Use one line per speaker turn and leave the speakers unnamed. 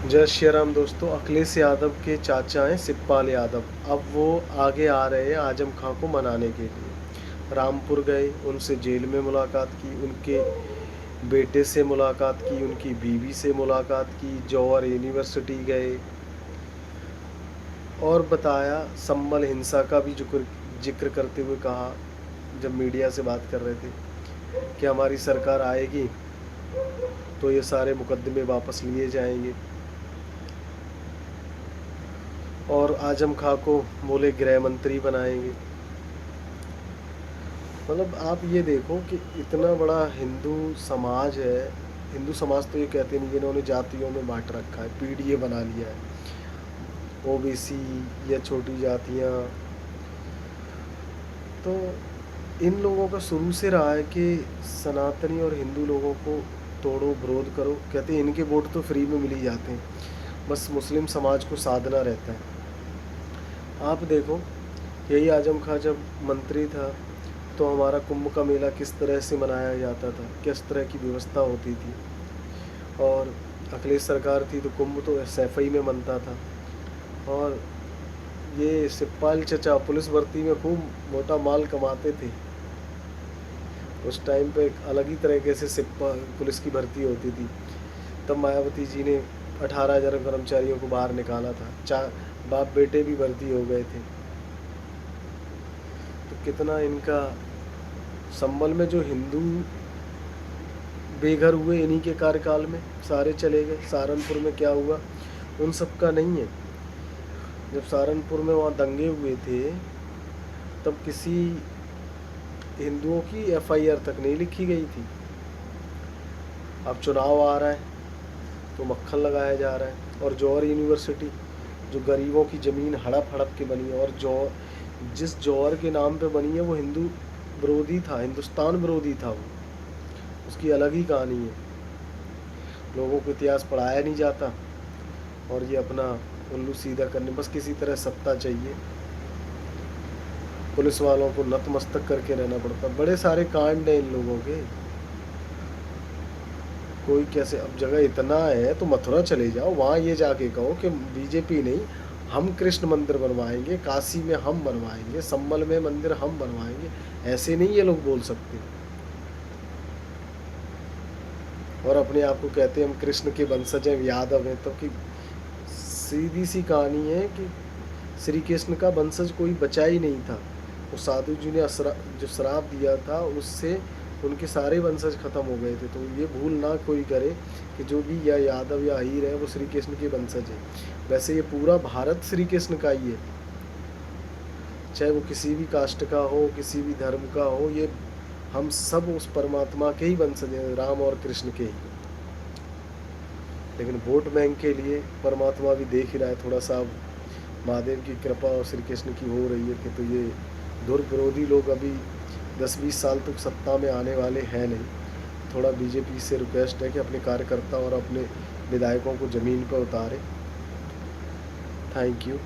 जय श्री राम दोस्तों। अखिलेश यादव के चाचा हैं शिवपाल यादव। अब वो आगे आ रहे हैं आजम खां को मनाने के लिए। रामपुर गए, उनसे जेल में मुलाकात की, उनके बेटे से मुलाकात की, उनकी बीवी से मुलाकात की, जौहर यूनिवर्सिटी गए और बताया, संभल हिंसा का भी जिक्र करते हुए कहा जब मीडिया से बात कर रहे थे कि हमारी सरकार आएगी तो ये सारे मुकदमे वापस लिए जाएंगे। और आजम खां को बोले गृह मंत्री बनाएंगे। मतलब आप ये देखो कि इतना बड़ा हिंदू समाज है। हिंदू समाज तो ये कहते नहीं कि इन्होंने जातियों में बांट रखा है, पीडीए बना लिया है, ओबीसी या छोटी जातियाँ। तो इन लोगों का शुरू से रहा है कि सनातनी और हिंदू लोगों को तोड़ो, विरोध करो। कहते हैं इनके वोट तो फ्री में मिल ही जाते हैं, बस मुस्लिम समाज को साधना रहता है। आप देखो, यही आजम खां जब मंत्री था तो हमारा कुंभ का मेला किस तरह से मनाया जाता था, किस तरह की व्यवस्था होती थी। और अखिलेश सरकार थी तो कुंभ तो सैफई में मनता था। और ये शिवपाल चचा पुलिस भर्ती में खूब मोटा माल कमाते थे। उस टाइम पे एक अलग ही तरीके से शिवपाल पुलिस की भर्ती होती थी। तब मायावती जी ने 18,000 कर्मचारियों को बाहर निकाला था। चार बाप बेटे भी भर्ती हो गए थे। तो कितना इनका संभल में जो हिंदू बेघर हुए इन्हीं के कार्यकाल में सारे चले गए। सहारनपुर में क्या हुआ उन सब का नहीं है। जब सहारनपुर में वहाँ दंगे हुए थे तब किसी हिंदुओं की एफआईआर तक नहीं लिखी गई थी। अब चुनाव आ रहा है तो मक्खन लगाया जा रहा है। और जौहर यूनिवर्सिटी जो गरीबों की ज़मीन हड़प हड़प के बनी है, और जिस जौहर के नाम पे बनी है वो हिंदू विरोधी था, हिंदुस्तान विरोधी था वो। उसकी अलग ही कहानी है। लोगों को इतिहास पढ़ाया नहीं जाता और ये अपना उल्लू सीधा करने, बस किसी तरह सत्ता चाहिए। पुलिस वालों को नतमस्तक करके रहना पड़ता। बड़े सारे कांड हैं इन लोगों के। कोई कैसे, अब जगह इतना है तो मथुरा चले जाओ, वहाँ ये जाके कहो कि बीजेपी नहीं, हम कृष्ण मंदिर बनवाएंगे, काशी में हम बनवाएंगे, संभल में मंदिर हम बनवाएंगे। ऐसे नहीं ये लोग बोल सकते। और अपने आप को कहते हैं हम कृष्ण के वंशज हैं, यादव हैं। तो कि सीधी सी कहानी है कि श्री कृष्ण का वंशज कोई बचा ही नहीं था। वो साधु जी ने जो श्राप दिया था उससे उनके सारे वंशज खत्म हो गए थे। तो ये भूल ना कोई करे कि जो भी या यादव या अहीर है वो श्री कृष्ण के वंशज है। वैसे ये पूरा भारत श्री कृष्ण का ही है, चाहे वो किसी भी कास्ट का हो, किसी भी धर्म का हो। ये हम सब उस परमात्मा के ही वंशज हैं, राम और कृष्ण के ही। लेकिन वोट बैंक के लिए परमात्मा भी देख ही रहा है। थोड़ा सा महादेव की कृपा और श्री कृष्ण की हो रही है कि तो ये धुर विरोधी लोग अभी 10-20 साल तक सत्ता में आने वाले हैं नहीं। थोड़ा बीजेपी से रिक्वेस्ट है कि अपने कार्यकर्ता और अपने विधायकों को ज़मीन पर उतारे। Thank you.